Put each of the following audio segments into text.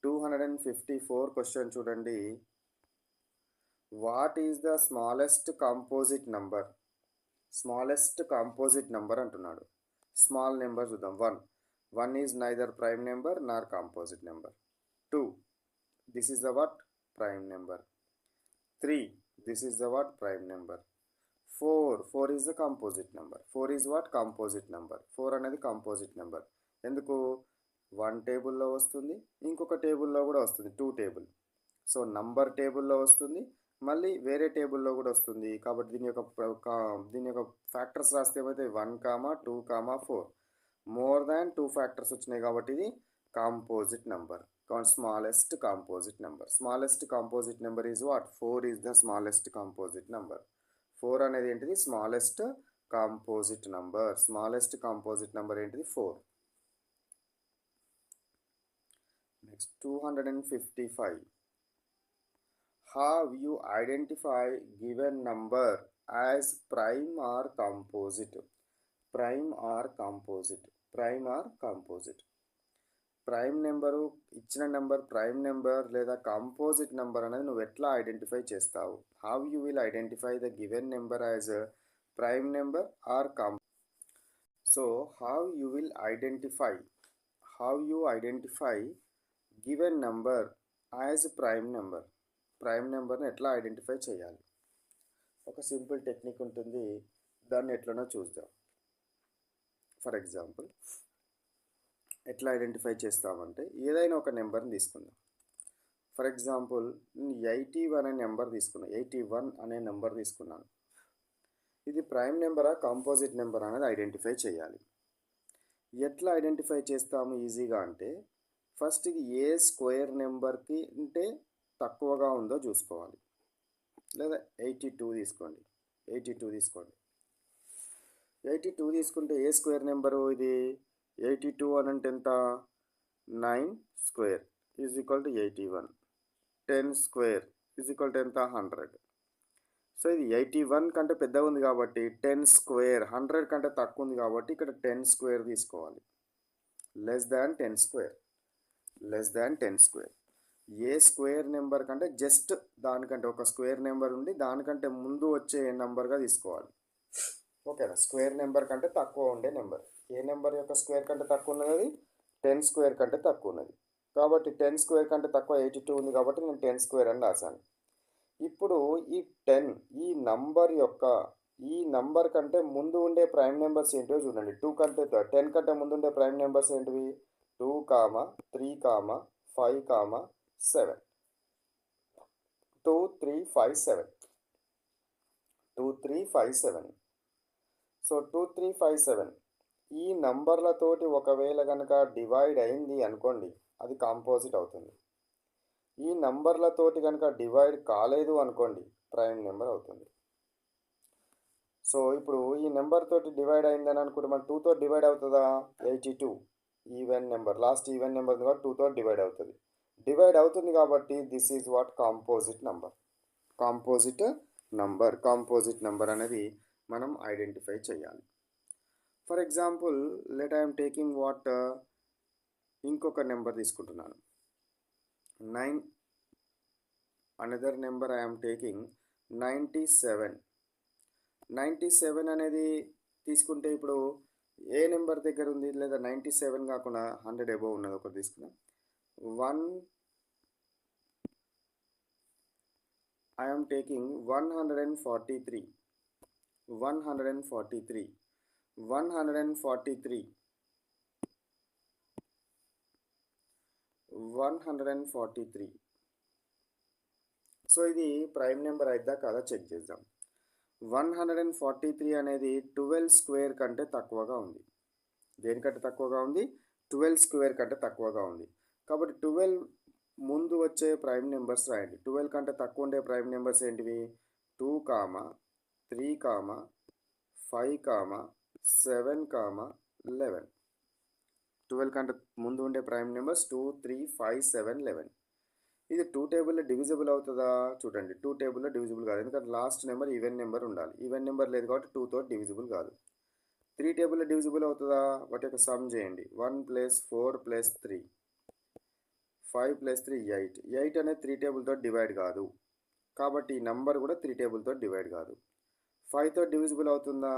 254 question చూడండి. What is the smallest composite number? Smallest composite number అంటున్నాడు. Small number చూద్దాం. 1 is neither prime number Nar composite number. 2 this is the what? Prime number. 3 this is the what? Prime number. 4 is the composite number. 4 is what? Composite number. 4 అనేది composite number. ఎందుకు? 1 టేబుల్లో వస్తుంది, ఇంకొక టేబుల్లో కూడా వస్తుంది, 2 table. So number టేబుల్లో వస్తుంది, మళ్ళీ వేరే టేబుల్లో కూడా వస్తుంది. కాబట్టి దీని యొక్క ఫ్యాక్టర్స్ రాస్తే ఏమైతే 1, 2, 4 మోర్ దాన్ 2 ఫ్యాక్టర్స్ వచ్చినాయి కాబట్టి ఇది composite number. Smallest composite number. Smallest composite number is what? 4 is the smallest composite number. 4 అనేది ఏంటిది? Smallest composite number. Smallest composite number ఏంటిది? 4. Next 255. How you identify given number as prime or composite? Prime or composite? Prime or composite? Prime number ఇచ్చిన number prime number లేదా composite number అనేది నువ్వు ఎట్లా identify చేస్తావు? How you will identify the given number as prime number or so how you will identify given number as prime number? Prime నెంబర్ని ఎట్లా identify చేయాలి? ఒక సింపుల్ టెక్నిక్ ఉంటుంది, దాన్ని ఎట్లనో చూద్దాం. ఫర్ ఎగ్జాంపుల్ ఎట్లా ఐడెంటిఫై చేస్తామంటే, ఏదైనా ఒక నెంబర్ని తీసుకుందాం. ఫర్ ఎగ్జాంపుల్ 81 అనే నెంబర్ తీసుకున్నాను. 81 అనే నెంబర్ తీసుకున్నాను. ఇది ప్రైమ్ నెంబరా కాంపోజిట్ నెంబర్ అనేది ఐడెంటిఫై చేయాలి. ఎట్లా ఐడెంటిఫై చేస్తాము ఈజీగా అంటే, ఫస్ట్ ఇది ఏ స్క్వేర్ నెంబర్కి అంటే తక్కువగా ఉందో చూసుకోవాలి. లేదా 82 తీసుకోండి. 82 తీసుకుంటే ఏ స్క్వేర్ నెంబరు ఇది? 82 అని అంటే ఎంత? 9 square is equal to 81. 10 square is equal to ఎంత? 100. సో ఇది 81 కంటే పెద్దగా ఉంది కాబట్టి 10 స్క్వేర్, 100 కంటే తక్కువ ఉంది కాబట్టి ఇక్కడ 10 స్క్వేర్ తీసుకోవాలి. Less than 10 square. ఏ స్క్వేర్ నెంబర్ కంటే జస్ట్ దానికంటే ఒక స్క్వేర్ నెంబర్ ఉండి దానికంటే ముందు వచ్చే నెంబర్గా తీసుకోవాలి. ఓకేనా? స్క్వేర్ నెంబర్ కంటే తక్కువ ఉండే నెంబర్. ఏ నెంబర్ యొక్క స్క్వేర్ కంటే తక్కువ ఉన్నది? 10 స్క్వేర్ కంటే తక్కువ ఉన్నది. కాబట్టి 10 స్క్వేర్ కంటే తక్కువ 82 ఉంది కాబట్టి నేను 10 స్క్వేర్ అని రాశాను. ఇప్పుడు ఈ 10 ఈ నంబర్ కంటే ముందు ఉండే ప్రైమ్ నెంబర్స్ ఏంటో చూడండి. 10 కంటే ముందు ఉండే ప్రైమ్ నెంబర్స్ ఏంటివి? 2, 3, 5, 7. 2, 3, 5, 7. 2, 3, 5, 7. సో 2, 3, 5, 7 ఈ నంబర్లతోటి ఒకవేళ కనుక డివైడ్ అయింది అనుకోండి, అది కాంపోజిట్ అవుతుంది. ఈ నంబర్లతోటి కనుక డివైడ్ కాలేదు అనుకోండి, ప్రైమ్ నెంబర్ అవుతుంది. సో ఇప్పుడు ఈ నెంబర్ తోటి డివైడ్ అయిందని అనుకుంటే మన 2తో డివైడ్ అవుతుందా? 82 even number, last even number కాబట్టి 2తో డివైడ్ అవుతుంది. డివైడ్ అవుతుంది కాబట్టి this is what? Composite number. Composite number అనేది మనం ఐడెంటిఫై చేయాలి. For example let I'm taking what? ఇంకొక నెంబర్ తీసుకుంటున్నాను. 9 అనదర్ నెంబర్ ఐఎమ్ టేకింగ్ 97. 97 అనేది తీసుకుంటే ఇప్పుడు ఏ నెంబర్ దగ్గర ఉంది? లేదా 97 కాకుండా 100 అబోవ్ ఉన్నది ఒకటి తీసుకున్నాం. 1 ఐఎమ్ టేకింగ్ 143. 143. సో ఇది ప్రైమ్ నెంబర్ అయిద్దా కాదా చెక్ చేద్దాం. 143 అనేది 12 స్క్వేర్ కంటే తక్కువగా ఉంది. దేనికంటే తక్కువగా ఉంది? 12 స్క్వేర్ కంటే తక్కువగా ఉంది. కాబట్టి 12 ముందు వచ్చే ప్రైమ్ నెంబర్స్ రాయండి. 12 కంటే తక్కువ ఉండే ప్రైమ్ నెంబర్స్ ఏంటివి? 2, 3, 5, 7, 11. 12 కంటే ముందు ఉండే ప్రైమ్ నెంబర్స్ 2, 3, 5, 7, 11. ఇది 2 టేబుల్లో డివిజిబుల్ అవుతుందా? చూడండి, 2 టేబుల్లో డివిజిబుల్ కాదు. ఎందుకంటే లాస్ట్ నెంబర్ ఈవెన్ నెంబర్ ఉండాలి. ఈవెన్ నెంబర్ లేదు కాబట్టి 2తో డివిజిబుల్ కాదు. 3 టేబుల్లో డివిజిబుల్ అవుతుందా? వాటి యొక్క సమ్ చేయండి. 1 + 4 + 3. 5 + 3 8. 8 అనేది 3 టేబుల్తో డివైడ్ కాదు, కాబట్టి ఈ నెంబర్ కూడా 3 టేబుల్తో డివైడ్ కాదు. 5తో డివిజిబుల్ అవుతుందా?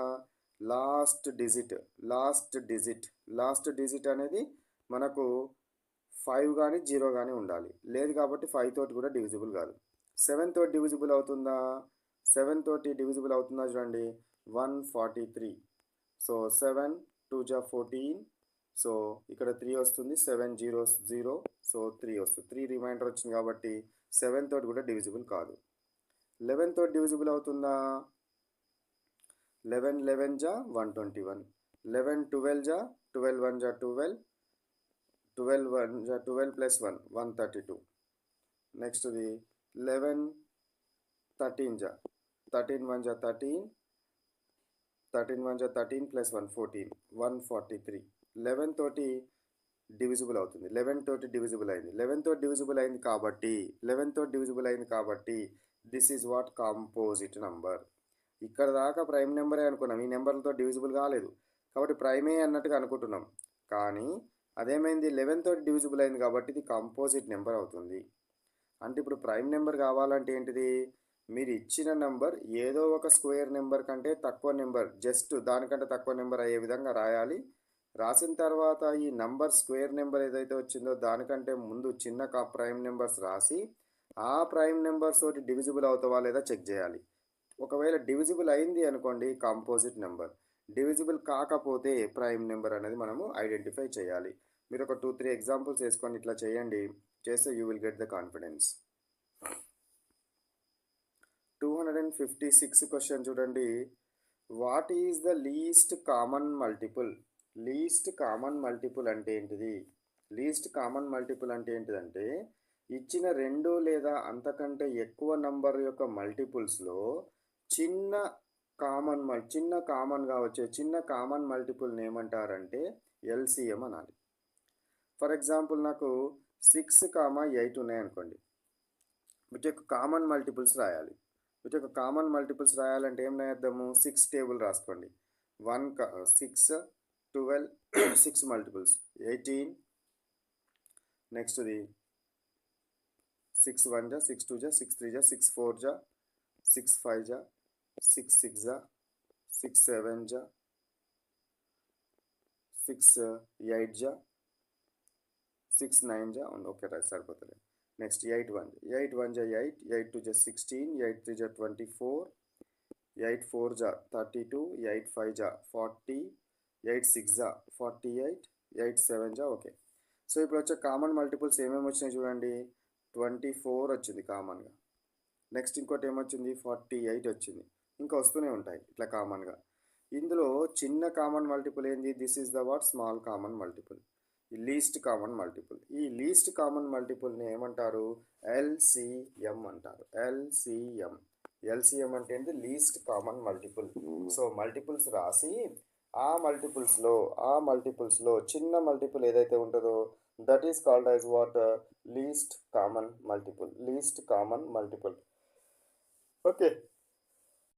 లాస్ట్ డిజిట్ అనేది మనకు 5 కానీ 0 కానీ ఉండాలి. లేదు కాబట్టి 5 తోటి కూడా డివిజిబుల్ కాదు. 7 తోటి డివిజిబుల్ అవుతుందా? 7 తోటి డివిజిబుల్ అవుతుందా చూడండి, 143. సో 7 2 జా 14. సో ఇక్కడ 3 వస్తుంది, 7 0 0. సో 3 వస్తుంది, 3 రిమైండర్ వచ్చింది కాబట్టి 7 తోటి కూడా డివిజిబుల్ కాదు. 11 తోటి డివిజిబుల్ అవుతుందా? 11 11 జా 121. 11 12 జా 12 1 జా 12. 12 1 జా 12 + 1 132. నెక్స్ట్ది 11 13 జా 13 1 జా 13. 13 1 జా 13 + 1 14 143. 11 తోటి డివిజిబుల్ అవుతుంది, 11 తోటి డివిజిబుల్ అయింది. 11 తోటి డివిజిబుల్ అయింది కాబట్టి this is what composite number. ఇక్కడ దాకా ప్రైమ్ నెంబరే అనుకున్నాం, ఈ నెంబర్లతో డివిజిబుల్ కాలేదు కాబట్టి ప్రైమే అన్నట్టుగా అనుకుంటున్నాం. కానీ అదేమైంది, 11 తోటి డివిజిబుల్ అయింది కాబట్టి ఇది కాంపోజిట్ నెంబర్ అవుతుంది. అంటే ఇప్పుడు ప్రైమ్ నెంబర్ కావాలంటే ఏంటిది, మీరు ఇచ్చిన నెంబర్ ఏదో ఒక స్క్వేర్ నెంబర్ కంటే తక్కువ నెంబర్, జస్ట్ దానికంటే తక్కువ నెంబర్ అయ్యే విధంగా రాయాలి. రాసిన తర్వాత ఈ నంబర్ స్క్వేర్ నెంబర్ ఏదైతే వచ్చిందో దానికంటే ముందు చిన్న ప్రైమ్ నెంబర్స్ రాసి ఆ ప్రైమ్ నెంబర్స్ తోటి డివిజిబుల్ అవుతావా లేదా చెక్ చేయాలి. ఒకవేళ డివిజిబుల్ అయింది అనుకోండి కాంపోజిట్ నెంబర్, డివిజిబుల్ కాకపోతే ప్రైమ్ నెంబర్ అనేది మనము ఐడెంటిఫై చేయాలి. మీరు ఒక 2-3 ఎగ్జాంపుల్స్ వేసుకొని ఇట్లా చేయండి, చేస్తే you will get the confidence. 256 question చూడండి. What is the least common multiple? Least common multiple అంటే ఏంటిది? లీస్ట్ కామన్ మల్టిపుల్ అంటే ఏంటిదంటే ఇచ్చిన 2 లేదా అంతకంటే ఎక్కువ నంబర్ యొక్క మల్టిపుల్స్లో చిన్న కామన్గా వచ్చే చిన్న కామన్ మల్టిపుల్ని ఏమంటారంటే ఎల్సిఎం అనాలి. ఫర్ ఎగ్జాంపుల్ నాకు 6, 8 ఉన్నాయనుకోండి, వీటి యొక్క కామన్ మల్టిపుల్స్ రాయాలి. వీటి యొక్క కామన్ మల్టిపుల్స్ రాయాలంటే ఏం రాద్దాము, 6 టేబుల్ రాసుకోండి. 1 6 12 6 మల్టిపుల్స్ 18. నెక్స్ట్ది 6 1 జా 6 2 జా 6 3 జా 6 4 జా 6 5 జా 6 6 జా 6 7 జా 6 8 జా 6 9 జా. ఓకే రైట్, సరిపోతుంది. నెక్స్ట్ 8 1 జా 8, 8 2 జా 16, 8 3 జా 24, 8 4 జా 32, 8 5 జా 40, 8 6 జా 48, 8 7 జా. ఓకే, సో ఇప్పుడు వచ్చే కామన్ మల్టిపుల్స్ ఏమేమి వచ్చినాయి చూడండి. 24 వచ్చింది కామన్గా. నెక్స్ట్ ఇంకోటి ఏమొచ్చింది, 48 వచ్చింది. ఇంకా వస్తూనే ఉంటాయి ఇట్లా కామన్గా. ఇందులో చిన్న కామన్ మల్టిపుల్ ఏంది, this is the what small common multiple, ఈ లీస్ట్ కామన్ మల్టిపుల్. ఈ లీస్ట్ కామన్ మల్టిపుల్ని ఏమంటారు, ఎల్సిఎం అంటారు. ఎల్సిఎం అంటే ఏంటి, least common multiple. So multiples రాసి ఆ మల్టిపుల్స్లో చిన్న మల్టిపుల్ ఏదైతే ఉంటుందో that is called as what, least common multiple. Okay,